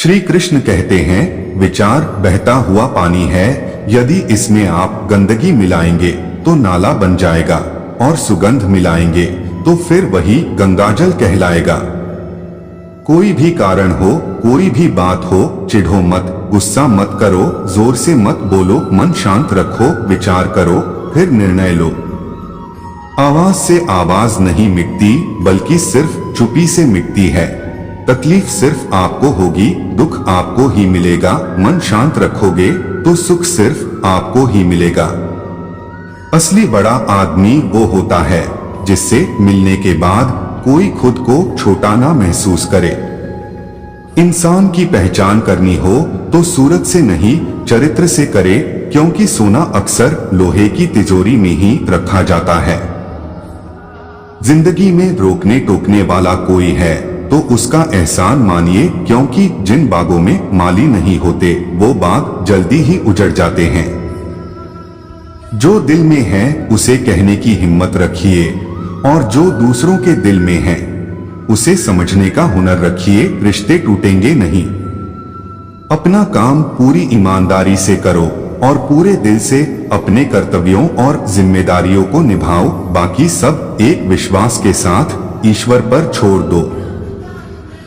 श्री कृष्ण कहते हैं, विचार बहता हुआ पानी है, यदि इसमें आप गंदगी मिलाएंगे तो नाला बन जाएगा और सुगंध मिलाएंगे तो फिर वही गंगाजल कहलाएगा। कोई भी कारण हो, कोई भी बात हो, चिढ़ो मत, गुस्सा मत करो, जोर से मत बोलो, मन शांत रखो, विचार करो, फिर निर्णय लो। आवाज से आवाज नहीं मिटती, बल्कि सिर्फ चुप्पी से मिटती है। तकलीफ सिर्फ आपको होगी, दुख आपको ही मिलेगा। मन शांत रखोगे तो सुख सिर्फ आपको ही मिलेगा। असली बड़ा आदमी वो होता है जिससे मिलने के बाद कोई खुद को छोटा ना महसूस करे। इंसान की पहचान करनी हो तो सूरत से नहीं, चरित्र से करे, क्योंकि सोना अक्सर लोहे की तिजोरी में ही रखा जाता है। जिंदगी में रोकने टोकने वाला कोई है तो उसका एहसान मानिए, क्योंकि जिन बागों में माली नहीं होते वो बाग जल्दी ही उजड़ जाते हैं। जो दिल में है उसे कहने की हिम्मत रखिए, और जो दूसरों के दिल में है उसे समझने का हुनर रखिए। रिश्ते टूटेंगे नहीं। अपना काम पूरी ईमानदारी से करो और पूरे दिल से अपने कर्तव्यों और जिम्मेदारियों को निभाओ। बाकी सब एक विश्वास के साथ ईश्वर पर छोड़ दो।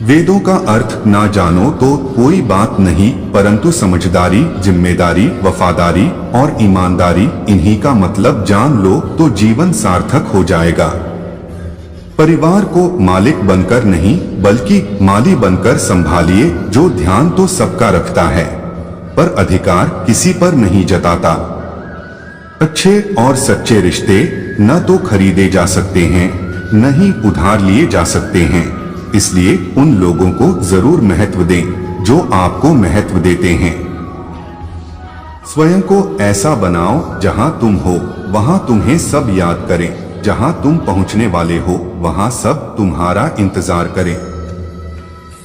वेदों का अर्थ ना जानो तो कोई बात नहीं, परंतु समझदारी, जिम्मेदारी, वफादारी और ईमानदारी, इन्हीं का मतलब जान लो तो जीवन सार्थक हो जाएगा। परिवार को मालिक बनकर नहीं बल्कि माली बनकर संभालिए। जो ध्यान तो सबका रखता है पर अधिकार किसी पर नहीं जताता। अच्छे और सच्चे रिश्ते न तो खरीदे जा सकते हैं, न ही उधार लिए जा सकते हैं। इसलिए उन लोगों को जरूर महत्व दें जो आपको महत्व देते हैं। स्वयं को ऐसा बनाओ जहां तुम हो वहां तुम्हें सब याद करें। जहां तुम पहुंचने वाले हो वहां सब तुम्हारा इंतजार करें।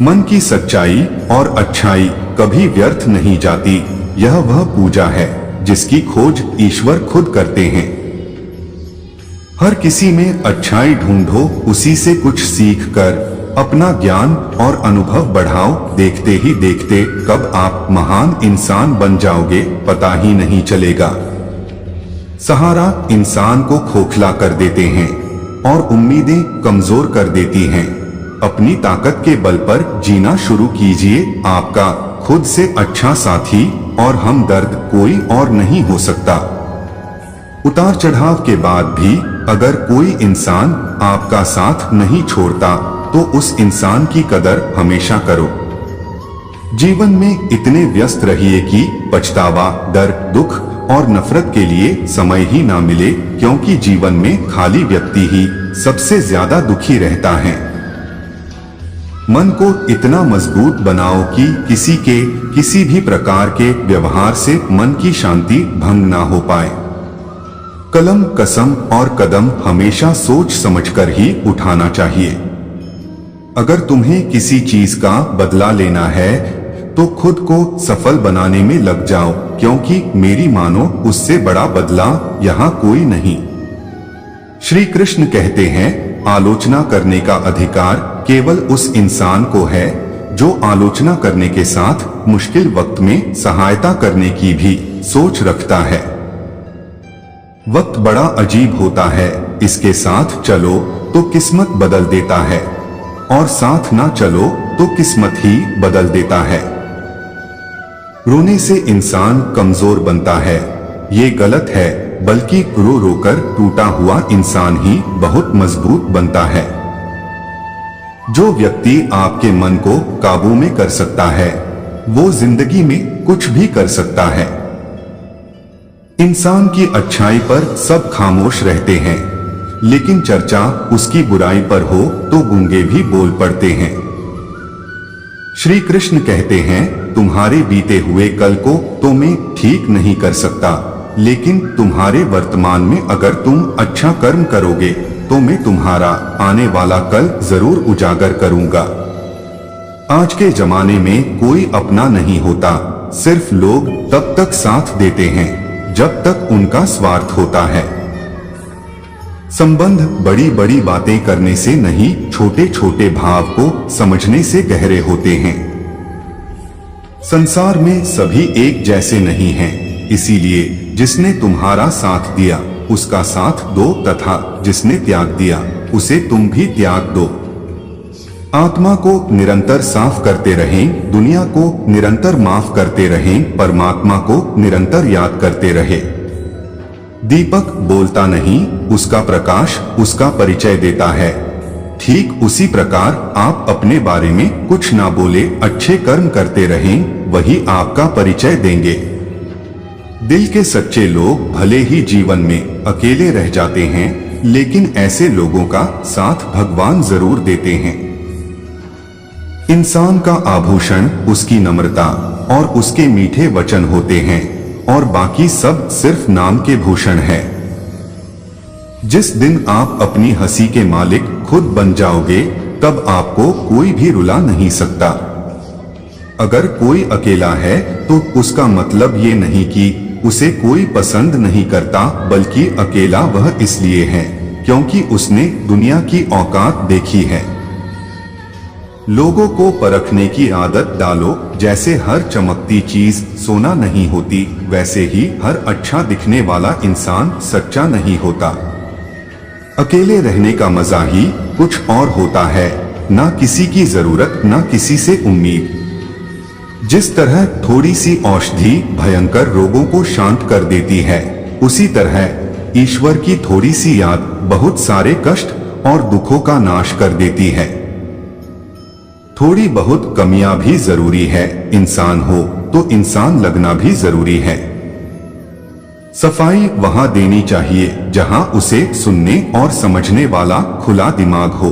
मन की सच्चाई और अच्छाई कभी व्यर्थ नहीं जाती। यह वह पूजा है जिसकी खोज ईश्वर खुद करते हैं। हर किसी में अच्छाई ढूंढो, उसी से कुछ सीख कर अपना ज्ञान और अनुभव बढ़ाओ। देखते ही देखते कब आप महान इंसान बन जाओगे पता ही नहीं चलेगा। सहारा इंसान को खोखला कर देते हैं और उम्मीदें कमजोर कर देती हैं। अपनी ताकत के बल पर जीना शुरू कीजिए। आपका खुद से अच्छा साथी और हमदर्द कोई और नहीं हो सकता। उतार चढ़ाव के बाद भी अगर कोई इंसान आपका साथ नहीं छोड़ता तो उस इंसान की कदर हमेशा करो। जीवन में इतने व्यस्त रहिए कि पछतावा, डर, दुख और नफरत के लिए समय ही ना मिले, क्योंकि जीवन में खाली व्यक्ति ही सबसे ज्यादा दुखी रहता है। मन को इतना मजबूत बनाओ कि किसी भी प्रकार के व्यवहार से मन की शांति भंग ना हो पाए। कलम, कसम और कदम हमेशा सोच समझकर ही उठाना चाहिए। अगर तुम्हें किसी चीज का बदला लेना है तो खुद को सफल बनाने में लग जाओ, क्योंकि मेरी मानो उससे बड़ा बदला यहाँ कोई नहीं। श्री कृष्ण कहते हैं, आलोचना करने का अधिकार केवल उस इंसान को है जो आलोचना करने के साथ मुश्किल वक्त में सहायता करने की भी सोच रखता है। वक्त बड़ा अजीब होता है, इसके साथ चलो तो किस्मत बदल देता है और साथ ना चलो तो किस्मत ही बदल देता है। रोने से इंसान कमजोर बनता है, ये गलत है, बल्कि रो रोकर टूटा हुआ इंसान ही बहुत मजबूत बनता है। जो व्यक्ति आपके मन को काबू में कर सकता है वो जिंदगी में कुछ भी कर सकता है। इंसान की अच्छाई पर सब खामोश रहते हैं, लेकिन चर्चा उसकी बुराई पर हो तो गूंगे भी बोल पड़ते हैं। श्री कृष्ण कहते हैं, तुम्हारे बीते हुए कल को तो मैं ठीक नहीं कर सकता, लेकिन तुम्हारे वर्तमान में अगर तुम अच्छा कर्म करोगे तो मैं तुम्हारा आने वाला कल जरूर उजागर करूंगा। आज के जमाने में कोई अपना नहीं होता, सिर्फ लोग तब तक साथ देते हैं जब तक उनका स्वार्थ होता है। संबंध बड़ी बड़ी बातें करने से नहीं, छोटे छोटे भाव को समझने से गहरे होते हैं। संसार में सभी एक जैसे नहीं हैं, इसीलिए जिसने तुम्हारा साथ दिया उसका साथ दो तथा जिसने त्याग दिया उसे तुम भी त्याग दो। आत्मा को निरंतर साफ करते रहें, दुनिया को निरंतर माफ करते रहें, परमात्मा को निरंतर याद करते रहे। दीपक बोलता नहीं, उसका प्रकाश उसका परिचय देता है। ठीक उसी प्रकार आप अपने बारे में कुछ ना बोले अच्छे कर्म करते रहें, वही आपका परिचय देंगे। दिल के सच्चे लोग भले ही जीवन में अकेले रह जाते हैं, लेकिन ऐसे लोगों का साथ भगवान जरूर देते हैं। इंसान का आभूषण उसकी नम्रता और उसके मीठे वचन होते हैं और बाकी सब सिर्फ नाम के भूषण है। जिस दिन आप अपनी हंसी के मालिक खुद बन जाओगे, तब आपको कोई भी रुला नहीं सकता। अगर कोई अकेला है तो उसका मतलब ये नहीं कि उसे कोई पसंद नहीं करता, बल्कि अकेला वह इसलिए है क्योंकि उसने दुनिया की औकात देखी है। लोगों को परखने की आदत डालो। जैसे हर चमकती चीज सोना नहीं होती, वैसे ही हर अच्छा दिखने वाला इंसान सच्चा नहीं होता। अकेले रहने का मजा ही कुछ और होता है, ना किसी की जरूरत ना किसी से उम्मीद। जिस तरह थोड़ी सी औषधि भयंकर रोगों को शांत कर देती है, उसी तरह ईश्वर की थोड़ी सी याद बहुत सारे कष्ट और दुखों का नाश कर देती है। थोड़ी बहुत कमियां भी जरूरी है, इंसान हो तो इंसान लगना भी जरूरी है। सफाई वहां देनी चाहिए जहां उसे सुनने और समझने वाला खुला दिमाग हो।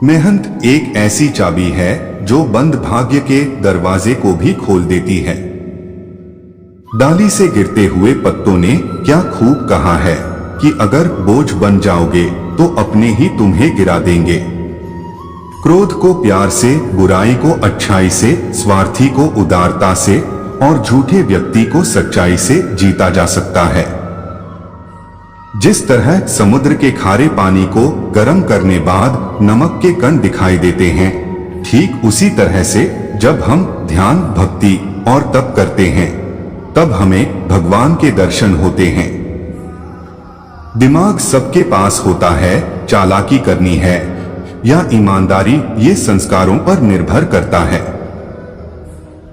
मेहनत एक ऐसी चाबी है जो बंद भाग्य के दरवाजे को भी खोल देती है। डाली से गिरते हुए पत्तों ने क्या खूब कहा है कि अगर बोझ बन जाओगे तो अपने ही तुम्हें गिरा देंगे। क्रोध को प्यार से, बुराई को अच्छाई से, स्वार्थी को उदारता से और झूठे व्यक्ति को सच्चाई से जीता जा सकता है। जिस तरह समुद्र के खारे पानी को गर्म करने बाद नमक के कण दिखाई देते हैं, ठीक उसी तरह से जब हम ध्यान, भक्ति और तप करते हैं, तब हमें भगवान के दर्शन होते हैं। दिमाग सबके पास होता है, चालाकी करनी है या ईमानदारी, ये संस्कारों पर निर्भर करता है।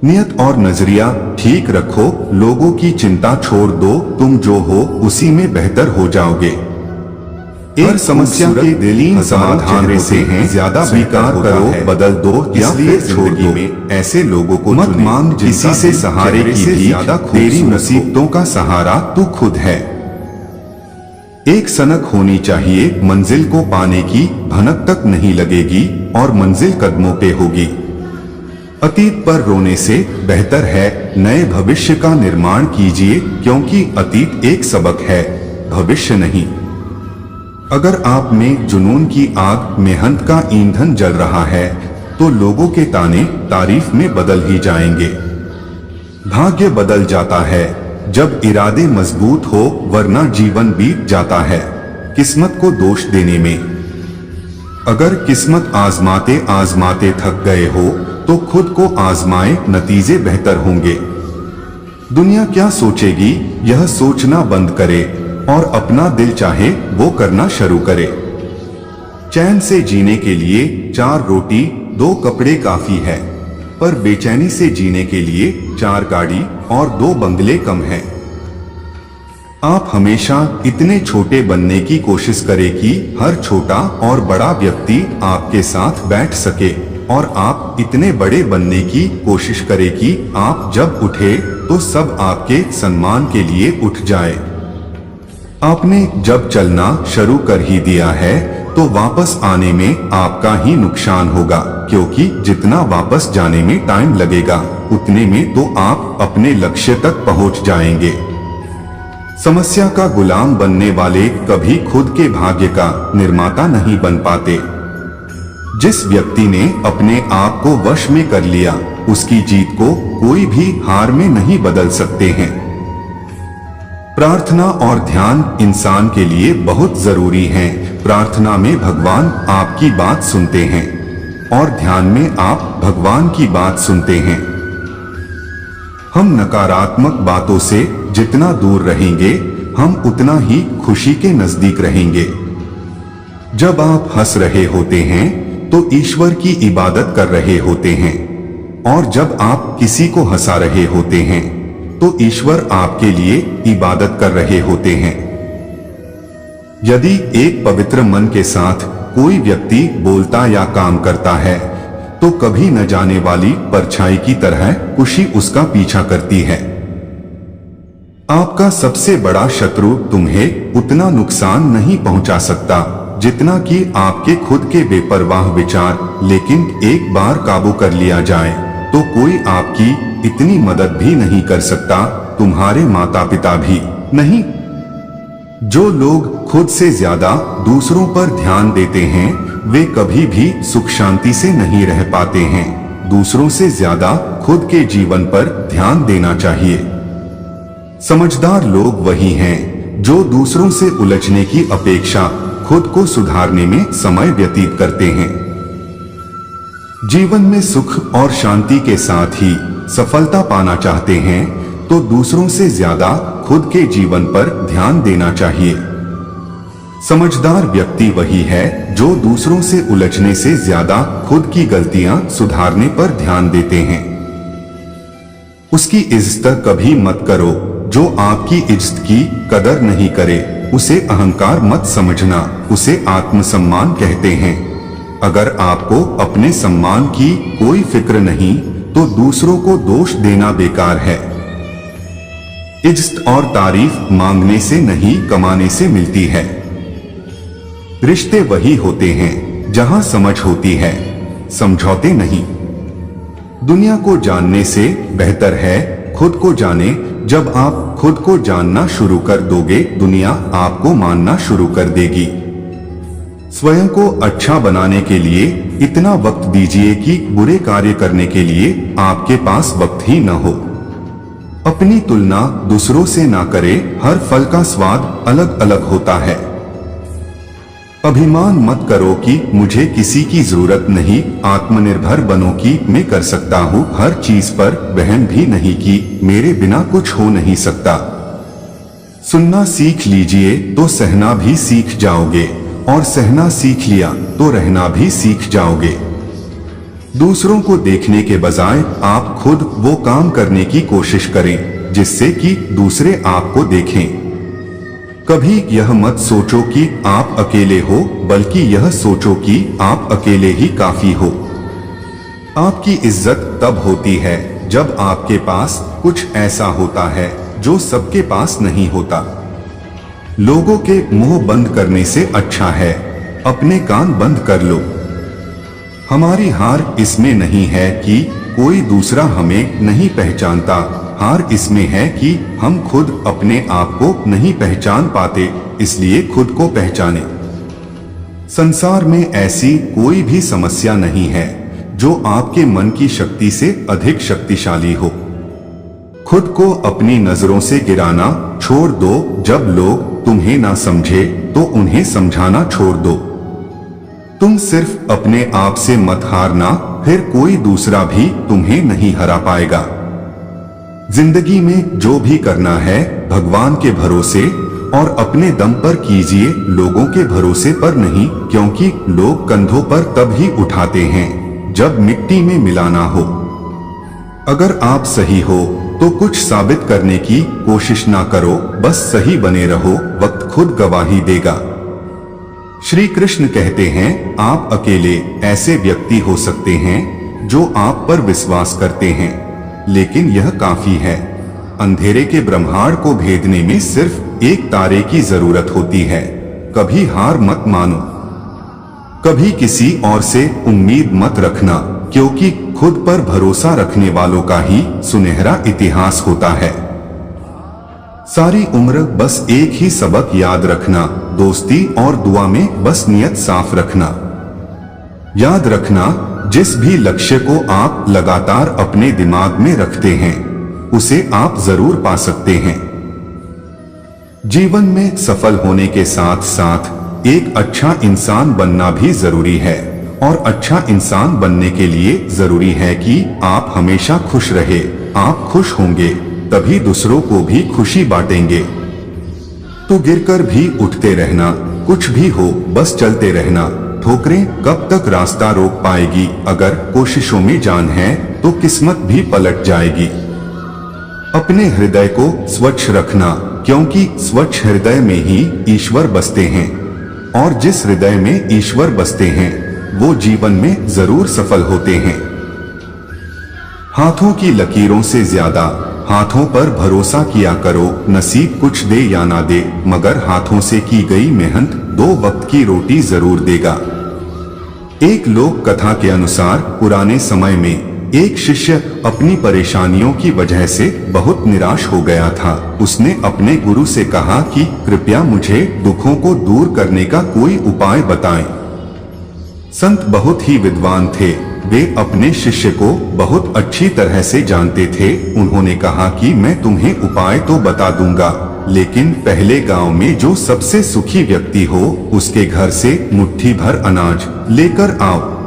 नियत और नजरिया ठीक रखो, लोगों की चिंता छोड़ दो, तुम जो हो उसी में बेहतर हो जाओगे। एक समस्या के दिलीन समाधान से हैं, ज्यादा स्वीकार करो, बदल दो या फिर छोड़ दो। ऐसे लोगों को मत मांग किसी से सहारे की भी, ज्यादा तेरी मुसीबतों का सहारा तू खुद है। एक सनक होनी चाहिए, मंजिल को पाने की भनक तक नहीं लगेगी और मंजिल कदमों पे होगी। अतीत पर रोने से बेहतर है नए भविष्य का निर्माण कीजिए, क्योंकि अतीत एक सबक है, भविष्य नहीं। अगर आप में जुनून की आग, मेहनत का ईंधन जल रहा है, तो लोगों के ताने तारीफ में बदल ही जाएंगे। भाग्य बदल जाता है जब इरादे मजबूत हो, वरना जीवन बीत जाता है किस्मत को दोष देने में। अगर किस्मत आजमाते आजमाते थक गए हो तो खुद को आजमाए, नतीजे बेहतर होंगे। दुनिया क्या सोचेगी यह सोचना बंद करे और अपना दिल चाहे वो करना शुरू करे। चैन से जीने के लिए 4 रोटी 2 कपड़े काफी है, पर बेचैनी से जीने के लिए 4 गाड़ी और 2 बंगले कम है। आप हमेशा इतने छोटे बनने की कोशिश करें कि हर छोटा और बड़ा व्यक्ति आपके साथ बैठ सके, और आप इतने बड़े बनने की कोशिश करें कि आप जब उठे तो सब आपके सम्मान के लिए उठ जाए। आपने जब चलना शुरू कर ही दिया है तो वापस आने में आपका ही नुकसान होगा, क्योंकि जितना वापस जाने में टाइम लगेगा उतने में तो आप अपने लक्ष्य तक पहुंच जाएंगे। समस्या का गुलाम बनने वाले कभी खुद के भाग्य का निर्माता नहीं बन पाते। जिस व्यक्ति ने अपने आप को वश में कर लिया, उसकी जीत को कोई भी हार में नहीं बदल सकते हैं। प्रार्थना और ध्यान इंसान के लिए बहुत जरूरी हैं। प्रार्थना में भगवान आपकी बात सुनते हैं और ध्यान में आप भगवान की बात सुनते हैं। हम नकारात्मक बातों से जितना दूर रहेंगे, हम उतना ही खुशी के नजदीक रहेंगे। जब आप हंस रहे होते हैं तो ईश्वर की इबादत कर रहे होते हैं, और जब आप किसी को हंसा रहे होते हैं तो ईश्वर आपके लिए इबादत कर रहे होते हैं। यदि एक पवित्र मन के साथ कोई व्यक्ति बोलता या काम करता है तो कभी न जाने वाली परछाई की तरह खुशी उसका पीछा करती है। आपका सबसे बड़ा शत्रु तुम्हें उतना नुकसान नहीं पहुंचा सकता जितना कि आपके खुद के बेपरवाह विचार, लेकिन एक बार काबू कर लिया जाए तो कोई आपकी इतनी मदद भी नहीं कर सकता, तुम्हारे माता पिता भी नहीं। जो लोग खुद से ज्यादा दूसरों पर ध्यान देते हैं वे कभी भी सुख शांति से नहीं रह पाते हैं। दूसरों से ज्यादा खुद के जीवन पर ध्यान देना चाहिए। समझदार लोग वही हैं जो दूसरों से उलझने की अपेक्षा खुद को सुधारने में समय व्यतीत करते हैं। जीवन में सुख और शांति के साथ ही सफलता पाना चाहते हैं तो दूसरों से ज्यादा खुद के जीवन पर ध्यान देना चाहिए। समझदार व्यक्ति वही है जो दूसरों से उलझने से ज्यादा खुद की गलतियां सुधारने पर ध्यान देते हैं। उसकी इज्जत कभी मत करो जो आपकी इज्जत की कदर नहीं करे। उसे अहंकार मत समझना, उसे आत्मसम्मान कहते हैं। अगर आपको अपने सम्मान की कोई फिक्र नहीं तो दूसरों को दोष देना बेकार है। इज्जत और तारीफ मांगने से नहीं, कमाने से मिलती है। रिश्ते वही होते हैं जहां समझ होती है, समझौते नहीं। दुनिया को जानने से बेहतर है खुद को जाने। जब आप खुद को जानना शुरू कर दोगे, दुनिया आपको मानना शुरू कर देगी। स्वयं को अच्छा बनाने के लिए इतना वक्त दीजिए कि बुरे कार्य करने के लिए आपके पास वक्त ही न हो। अपनी तुलना दूसरों से ना करें, हर फल का स्वाद अलग अलग होता है। अभिमान मत करो कि मुझे किसी की जरूरत नहीं, आत्मनिर्भर बनो कि मैं कर सकता हूँ हर चीज पर, वहम भी नहीं कि मेरे बिना कुछ हो नहीं सकता। सुनना सीख लीजिए तो सहना भी सीख जाओगे, और सहना सीख लिया तो रहना भी सीख जाओगे। दूसरों को देखने के बजाय आप खुद वो काम करने की कोशिश करें जिससे कि दूसरे आपको देखें। कभी यह मत सोचो कि आप अकेले हो, बल्कि यह सोचो कि आप अकेले ही काफी हो। आपकी इज्जत तब होती है जब आपके पास कुछ ऐसा होता है जो सबके पास नहीं होता। लोगों के मुंह बंद करने से अच्छा है अपने कान बंद कर लो। हमारी हार इसमें नहीं है कि कोई दूसरा हमें नहीं पहचानता, हार इसमें है कि हम खुद अपने आप को नहीं पहचान पाते, इसलिए खुद को पहचाने। संसार में ऐसी कोई भी समस्या नहीं है जो आपके मन की शक्ति से अधिक शक्तिशाली हो। खुद को अपनी नजरों से गिराना छोड़ दो। जब लोग तुम्हें ना समझे तो उन्हें समझाना छोड़ दो। तुम सिर्फ अपने आप से मत हारना, फिर कोई दूसरा भी तुम्हें नहीं हरा पाएगा। जिंदगी में जो भी करना है भगवान के भरोसे और अपने दम पर कीजिए, लोगों के भरोसे पर नहीं, क्योंकि लोग कंधों पर तब ही उठाते हैं जब मिट्टी में मिलाना हो। अगर आप सही हो तो कुछ साबित करने की कोशिश ना करो, बस सही बने रहो, वक्त खुद गवाही देगा। श्री कृष्ण कहते हैं आप अकेले ऐसे व्यक्ति हो सकते हैं जो आप पर विश्वास करते हैं, लेकिन यह काफी है। अंधेरे के ब्रह्मांड को भेदने में सिर्फ एक तारे की जरूरत होती है। कभी हार मत मानो, कभी किसी और से उम्मीद मत रखना, क्योंकि खुद पर भरोसा रखने वालों का ही सुनहरा इतिहास होता है। सारी उम्र बस एक ही सबक याद रखना, दोस्ती और दुआ में बस नियत साफ रखना। याद रखना, जिस भी लक्ष्य को आप लगातार अपने दिमाग में रखते हैं उसे आप जरूर पा सकते हैं। जीवन में सफल होने के साथ साथ एक अच्छा इंसान बनना भी जरूरी है, और अच्छा इंसान बनने के लिए जरूरी है कि आप हमेशा खुश रहे, आप खुश होंगे, तभी दूसरों को भी खुशी बांटेंगे। तो गिरकर भी उठते रहना, कुछ भी हो बस चलते रहना। ठोकरें कब तक रास्ता रोक पाएगी? अगर कोशिशों में जान है तो किस्मत भी पलट जाएगी। अपने हृदय को स्वच्छ रखना, क्योंकि स्वच्छ हृदय में ही ईश्वर बसते हैं, और जिस हृदय में ईश्वर बसते हैं वो जीवन में जरूर सफल होते हैं। हाथों की लकीरों से ज्यादा हाथों पर भरोसा किया करो। नसीब कुछ दे या ना दे, मगर हाथों से की गई मेहनत 2 वक्त की रोटी जरूर देगा। एक लोक कथा के अनुसार पुराने समय में एक शिष्य अपनी परेशानियों की वजह से बहुत निराश हो गया था। उसने अपने गुरु से कहा कि कृपया मुझे दुखों को दूर करने का कोई उपाय बताएं। संत बहुत ही विद्वान थे, वे अपने शिष्य को बहुत अच्छी तरह से जानते थे। उन्होंने कहा कि मैं तुम्हें उपाय तो बता दूंगा, लेकिन पहले गांव में जो सबसे सुखी व्यक्ति हो उसके घर से मुट्ठी भर अनाज लेकर आओ।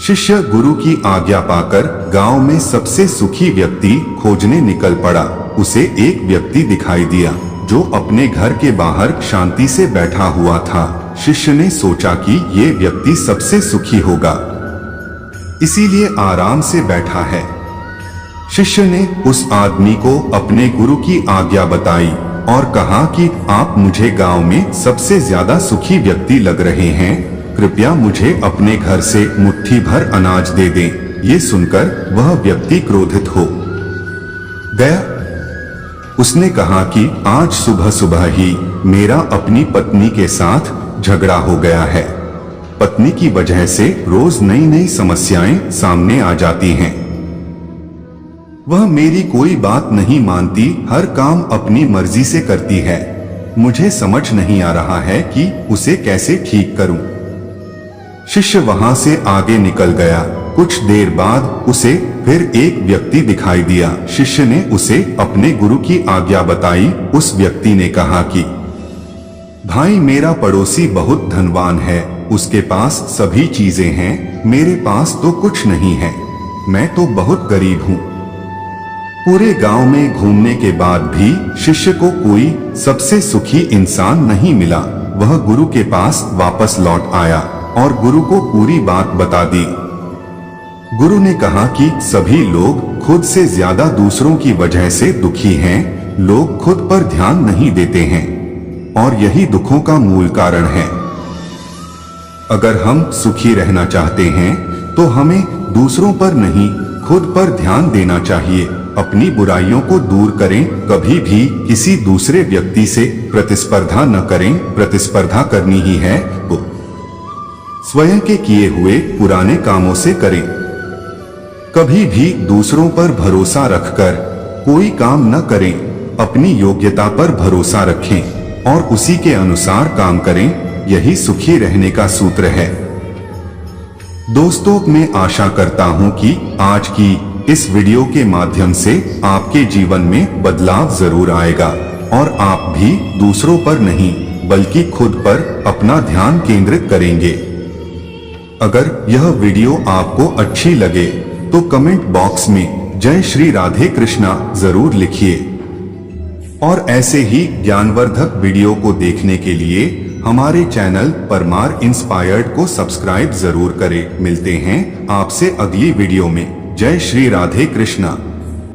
शिष्य गुरु की आज्ञा पाकर गांव में सबसे सुखी व्यक्ति खोजने निकल पड़ा। उसे एक व्यक्ति दिखाई दिया जो अपने घर के बाहर शांति से बैठा हुआ था। शिष्य ने सोचा कि ये व्यक्ति सबसे सुखी होगा, इसीलिए आराम से बैठा है। शिष्य ने उस आदमी को अपने गुरु की आज्ञा बताई और कहा कि आप मुझे गांव में सबसे ज्यादा सुखी व्यक्ति लग रहे हैं, कृपया मुझे अपने घर से मुट्ठी भर अनाज दे दें। ये सुनकर वह व्यक्ति क्रोधित हो गया। उसने कहा कि आज सुबह सुबह ही मेरा अपनी पत्नी के साथ झगड़ा हो गया है। पत्नी की वजह से रोज नई नई समस्याएं सामने आ जाती हैं। वह मेरी कोई बात नहीं मानती, हर काम अपनी मर्जी से करती है। मुझे समझ नहीं आ रहा है कि उसे कैसे ठीक करूं। शिष्य वहां से आगे निकल गया। कुछ देर बाद उसे फिर एक व्यक्ति दिखाई दिया। शिष्य ने उसे अपने गुरु की आज्ञा बताई। उस व्यक्ति ने कहा कि भाई, मेरा पड़ोसी बहुत धनवान है, उसके पास सभी चीजें हैं, मेरे पास तो कुछ नहीं है, मैं तो बहुत गरीब हूँ। पूरे गांव में घूमने के बाद भी शिष्य को कोई सबसे सुखी इंसान नहीं मिला। वह गुरु के पास वापस लौट आया और गुरु को पूरी बात बता दी। गुरु ने कहा कि सभी लोग खुद से ज्यादा दूसरों की वजह से दुखी हैं। लोग खुद पर ध्यान नहीं देते हैं और यही दुखों का मूल कारण है। अगर हम सुखी रहना चाहते हैं तो हमें दूसरों पर नहीं, खुद पर ध्यान देना चाहिए। अपनी बुराइयों को दूर करें, कभी भी किसी दूसरे व्यक्ति से प्रतिस्पर्धा न करें। प्रतिस्पर्धा करनी ही है तो स्वयं के किए हुए पुराने कामों से करें। कभी भी दूसरों पर भरोसा रखकर कोई काम न करें। अपनी योग्यता पर भरोसा रखें और उसी के अनुसार काम करें। यही सुखी रहने का सूत्र है। दोस्तों, मैं आशा करता हूं कि आज की इस वीडियो के माध्यम से आपके जीवन में बदलाव जरूर आएगा और आप भी दूसरों पर नहीं बल्कि खुद पर अपना ध्यान केंद्रित करेंगे। अगर यह वीडियो आपको अच्छी लगे तो कमेंट बॉक्स में जय श्री राधे कृष्णा जरूर लिखिए और ऐसे ही ज्ञानवर्धक वीडियो को देखने के लिए हमारे चैनल परमार इंस्पायर्ड को सब्सक्राइब जरूर करें। मिलते हैं आपसे अगली वीडियो में। जय श्री राधे कृष्णा।